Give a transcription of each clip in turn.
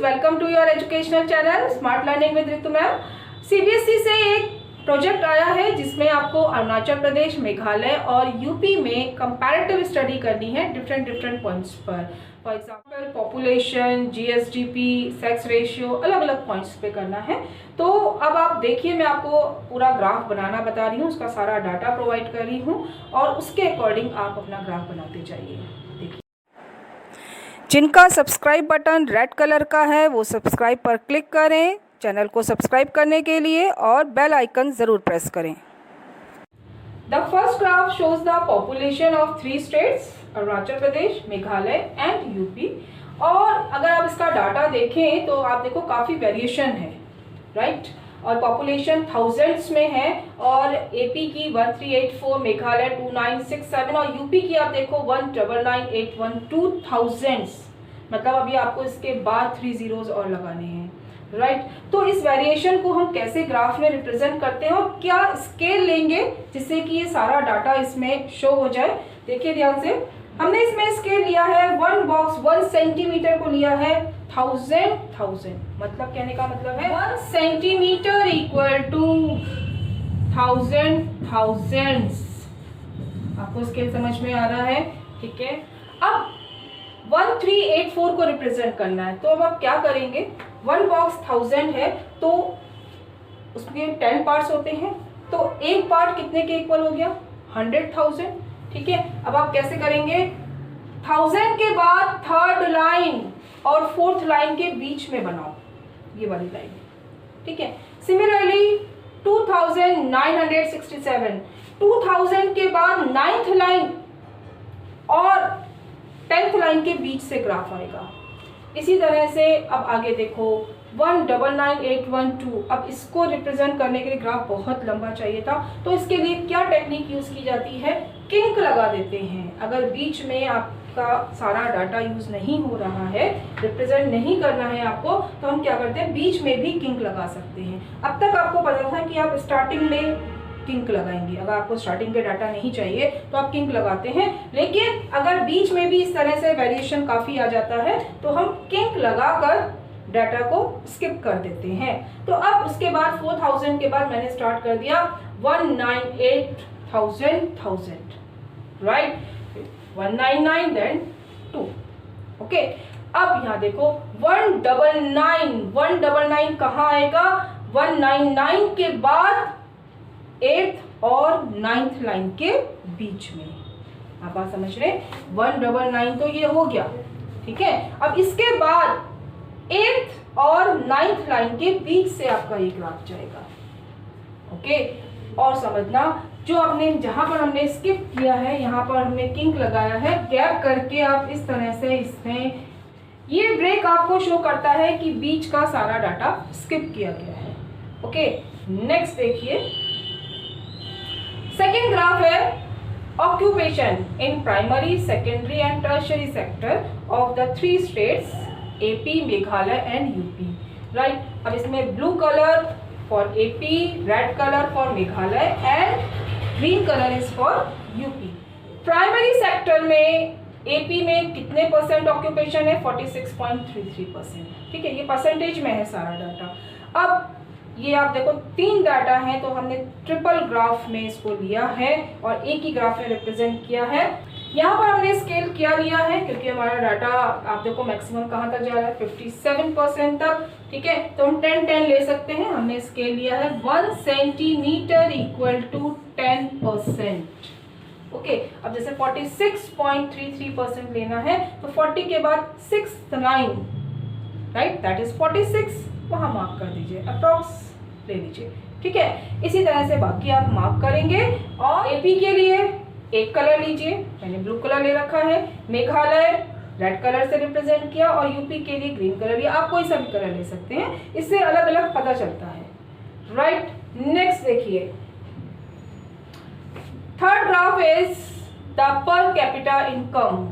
Welcome to your educational channel smart learning with Ritu ma'am. CBSE से एक project आया है जिसमें आपको अरुणाचल प्रदेश, मेघालय और यूपी में कंपैरेटिव स्टडी करनी है डिफरेंट पॉइंट्स पर। For example population, GSDP, sex ratio, अलग अलग पॉइंट्स पे करना है। तो अब आप देखिए, मैं आपको पूरा ग्राफ बनाना बता रही हूँ, उसका सारा डाटा प्रोवाइड कर रही हूँ और उसके अकॉर्डिंग आप अपना ग्राफ बनाते जाइए। देखिए, जिनका सब्सक्राइब बटन रेड कलर का है वो सब्सक्राइब पर क्लिक करें चैनल को सब्सक्राइब करने के लिए और बेल आइकन ज़रूर प्रेस करें। The first graph shows the population of 3 states, Arunachal Pradesh, Meghalaya and UP. और अगर आप इसका डाटा देखें तो आप देखो काफ़ी वेरिएशन है, राइट। और पॉपुलेशन थाउजेंड्स में है और एपी की 1384, मेघालय 2967 और यूपी की आप देखो 19981, 2000। मतलब अभी आपको इसके बाद 3 zeros और लगाने हैं, राइट। तो इस वेरिएशन को हम कैसे ग्राफ में रिप्रेजेंट करते हैं और क्या स्केल लेंगे जिससे कि ये सारा डाटा इसमें शो हो जाए। देखिए ध्यान से, हमने इसमें स्केल लिया है 1 बॉक्स 1 सेंटीमीटर को लिया है 1000, मतलब कहने का मतलब है 1 सेंटीमीटर इक्वल टू 1000। आपको स्केल समझ में आ रहा है, ठीक है। अब 1384 को रिप्रेजेंट करना है, तो अब आप क्या करेंगे, 1 बॉक्स 1000 है तो उसमें 10 पार्ट्स होते हैं, तो एक पार्ट कितने के इक्वल हो गया, 100,000, ठीक है। अब आप कैसे करेंगे, 1000 के बाद थर्ड लाइन और फोर्थ लाइन के बीच में बनाओ ये वाली लाइन, ठीक है। सिमिलरली 2967, 2000 के बाद 9th लाइन और 10th लाइन के बीच से ग्राफ आएगा। इसी तरह से अब आगे देखो 199812, अब इसको रिप्रेजेंट करने के लिए ग्राफ बहुत लंबा चाहिए था, तो इसके लिए क्या टेक्निक यूज की जाती है, किंक लगा देते हैं। अगर बीच में आपका सारा डाटा यूज नहीं हो रहा है, रिप्रेजेंट नहीं करना है आपको, तो हम क्या करते हैं, बीच में भी किंक लगा सकते हैं। अब तक आपको पता था कि आप स्टार्टिंग में किंक लगाएंगे, अगर आपको स्टार्टिंग के डाटा नहीं चाहिए तो आप किंक लगाते हैं, लेकिन अगर बीच में भी इस तरह से वेरिएशन काफ़ी आ जाता है तो हम किंक लगाकर डाटा को स्किप कर देते हैं। तो अब उसके बाद 4000 के बाद मैंने स्टार्ट कर दिया 198,1000, राइट, 199 देन 2, ओके। अब यहाँ देखो 199 कहाँ आएगा, 199 के बाद 8th और 9th लाइन के बीच में। आप बात समझ रहे, 199 तो ये हो गया, ठीक है। अब इसके बाद 8th और 9th लाइन के बीच से आपका ये ग्राफ जाएगा, ओके। और समझना, जो आपने जहां पर हमने स्किप किया है, यहाँ पर हमने किंक लगाया है, गैप करके आप इस तरह से इसमें ये ब्रेक आपको शो करता है कि बीच का सारा डाटा स्किप किया गया है, ओके। नेक्स्ट देखिए, सेकेंड ग्राफ है occupation in primary, secondary and tertiary sector of the 3 states AP, Meghalaya and UP, right. अब इसमें blue colour for AP, red colour for Meghalaya and green colour is for UP. Primary sector में AP में कितने percent occupation है, 46.33%, ठीक है। ये percentage में है सारा डाटा। अब ये आप देखो 3 डाटा है, तो हमने ट्रिपल ग्राफ में इसको लिया है और एक ही ग्राफ में रिप्रेजेंट किया है। यहाँ पर हमने स्केल क्या लिया है, क्योंकि हमारा डाटा आप देखो मैक्सिमम कहाँ तक जा रहा है, 57% तक, ठीक है। तो हम 10 ले सकते हैं। हमने स्केल लिया है 1 सेंटीमीटर इक्वल टू 10%, ओके। अब जैसे 46.33% लेना है तो 40 के बाद 6th line, right, that is 46, वहाँ मार्क कर दीजिए, अप्रॉक्स ले लीजिए, ठीक है। इसी तरह से बाकी आप मार्क करेंगे। और एपी के लिए एक कलर लीजिए, मैंने ब्लू कलर ले रखा है, मेघालय रेड कलर से रिप्रेजेंट किया और यूपी के लिए ग्रीन कलर लिया। आप कोई सा भी कलर ले सकते हैं, इससे अलग अलग पता चलता है, राइट। नेक्स्ट देखिए, third graph is the per capita income,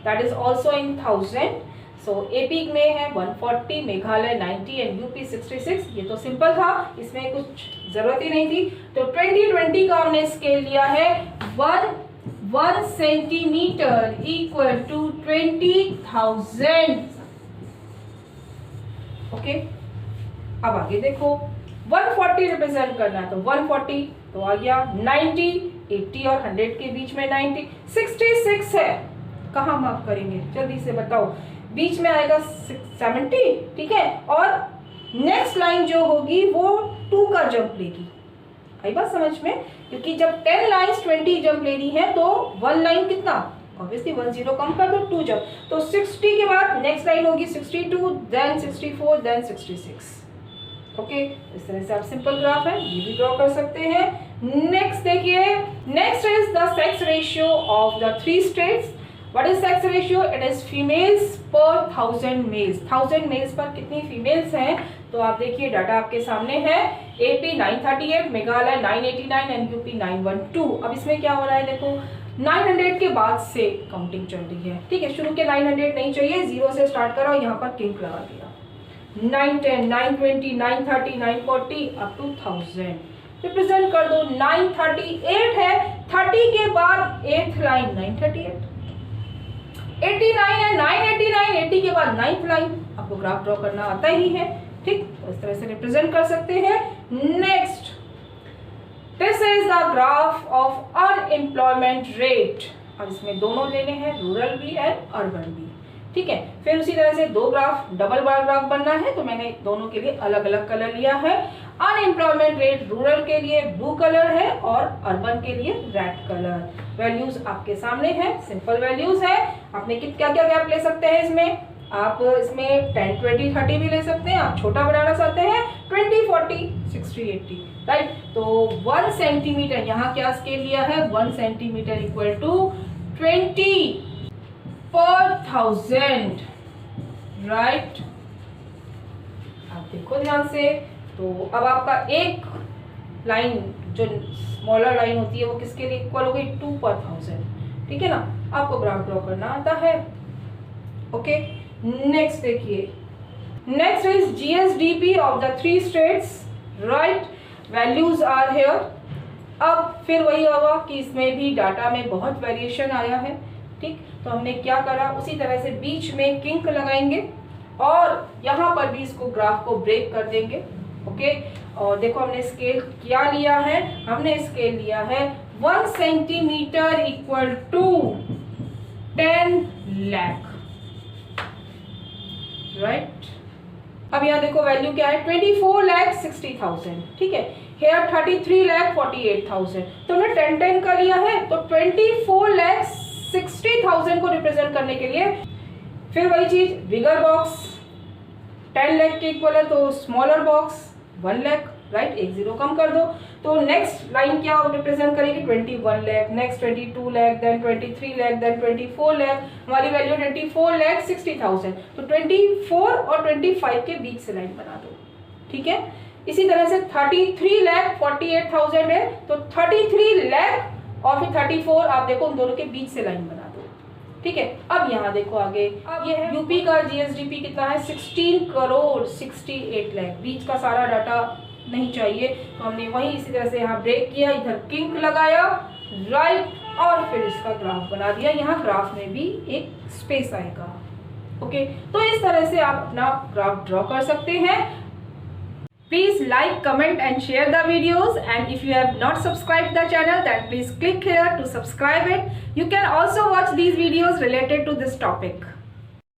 that is also in 1000। So AP में है 140, मेघालय 90 एंड यूपी 66। ये तो सिंपल था, इसमें कुछ जरूरत ही नहीं थी। तो 2020 का हमने स्केल लिया है 1 सेंटीमीटर इक्वल टू 20,000, ओके, अब आगे देखो 140 रिप्रेजेंट करना है तो 140 तो आ गया, 90, 80 और 100 के बीच में 90, 66 है, कहाँ मार्क करेंगे जल्दी से बताओ, बीच में आएगा 70, ठीक है, और नेक्स्ट लाइन जो होगी वो 2 का जंप लेगी। आई बात समझ में, क्योंकि जब 10 लाइन्स 20 जंप लेनी है तो 1 लाइन कितना, ऑब्वियसली 1 0 कम कर दो, 2 जंप, तो 60 के बाद नेक्स्ट लाइन होगी 62, देन 64, देन 66। ओके, इस तरह से आप सिंपल ग्राफ है ये भी ड्रॉ कर सकते हैं। नेक्स्ट देखिए, next is the sex ratio of the 3 states. What is sex ratio? It is females पर 1000 मेल्स। 1000 मेल्स पर कितनी फीमेल्स हैं? तो आप देखिए डाटा आपके सामने है, AP 938, मेघालय 989 एंड यूपी 912। अब इसमें क्या हो रहा है देखो, 900 के बाद से काउंटिंग चल रही है, ठीक है, शुरू के 900 नहीं चाहिए, 0 से स्टार्ट करो, यहाँ पर किंक लगा दिया, 910, 920, 930, 940 अप टू 1000 रिप्रेजेंट कर दो। 938 है, 30 के बाद 8th लाइन 938, 89 है, 989, 80 के बाद 9th लाइन, आपको ग्राफ ड्रॉ करना आता ही है, ठीक, तो इस तरह से रिप्रेजेंट कर सकते हैं। Next, this is the graph of unemployment rate. अब इसमें दोनों लेने हैं, रूरल भी एंड अर्बन भी, ठीक है। फिर उसी तरह से 2 ग्राफ, डबल बार ग्राफ बनना है तो मैंने दोनों के लिए अलग अलग कलर लिया है। अनएम्प्लॉयमेंट रेट रूरल के लिए ब्लू कलर है और अर्बन के लिए रेड कलर। वैल्यूज आपके सामने है, सिंपल वैल्यूज है। आपने क्या क्या गैप ले सकते हैं इसमें, आप इसमें 10, 20, 30 भी ले सकते हैं, आप छोटा बनाना चाहते हैं 20, 40, 60, 80, राइट। तो 1 सेंटीमीटर, यहाँ क्या स्केल लिया है, 1 सेंटीमीटर इक्वल टू 20 पर 1000, राइट। आप देखो ध्यान से, तो अब आपका एक लाइन जो स्मॉलर लाइन होती है वो किसके लिए इक्वल हो गई, 2 पर 1000, ठीक है ना। आपको ग्राफ ड्रॉ करना आता है, ओके। नेक्स्ट देखिए, next is GSDP of the 3 states, right, values are here. अब फिर वही होगा कि इसमें भी डाटा में बहुत वेरिएशन आया है, ठीक, तो हमने क्या करा, उसी तरह से बीच में किंक लगाएंगे और यहाँ पर भी इसको ग्राफ को ब्रेक कर देंगे, ओके। और देखो हमने स्केल क्या लिया है, हमने स्केल लिया है 1 centimetre equal to 10 lakh, right. अब यहाँ देखो वैल्यू क्या है, 24,60,000, ठीक है। हेयर 33,48,000, तो हमने 10 का लिया है, तो 24,60,000 को रिप्रेजेंट करने के लिए फिर वही चीज, बिगर बॉक्स 10 लाख के इक्वल है तो स्मॉलर बॉक्स 1 लाख, राइट, 1 0 कम कर दो। तो नेक्स्ट लाइन क्या रिप्रेजेंट करेगी, 21 lakh, next 22 lakh, then 23 lakh, then 24 lakh, हमारी वैल्यू 24,60,000, तो 24 और 25 के बीच से लाइन बना दो, ठीक है। इसी तरह से 33,48,000 है, तो 33 लाख और फिर 34, आप देखो उन दोनों के बीच से लाइन बना दो, ठीक है। अब यहाँ देखो आगे, अब ये है यूपी का GSDP कितना है, 16,68 लाख, बीच का सारा डाटा नहीं चाहिए, तो हमने वही इसी तरह से यहाँ ब्रेक किया, इधर किंक लगाया, राइट, और फिर इसका ग्राफ बना दिया। यहाँ ग्राफ में भी एक स्पेस आएगा, ओके। तो इस तरह से आप अपना ग्राफ ड्रॉ कर सकते हैं। Please like, comment and share the videos, and if you have not subscribed the channel then please click here to subscribe it. You can also watch these videos related to this topic.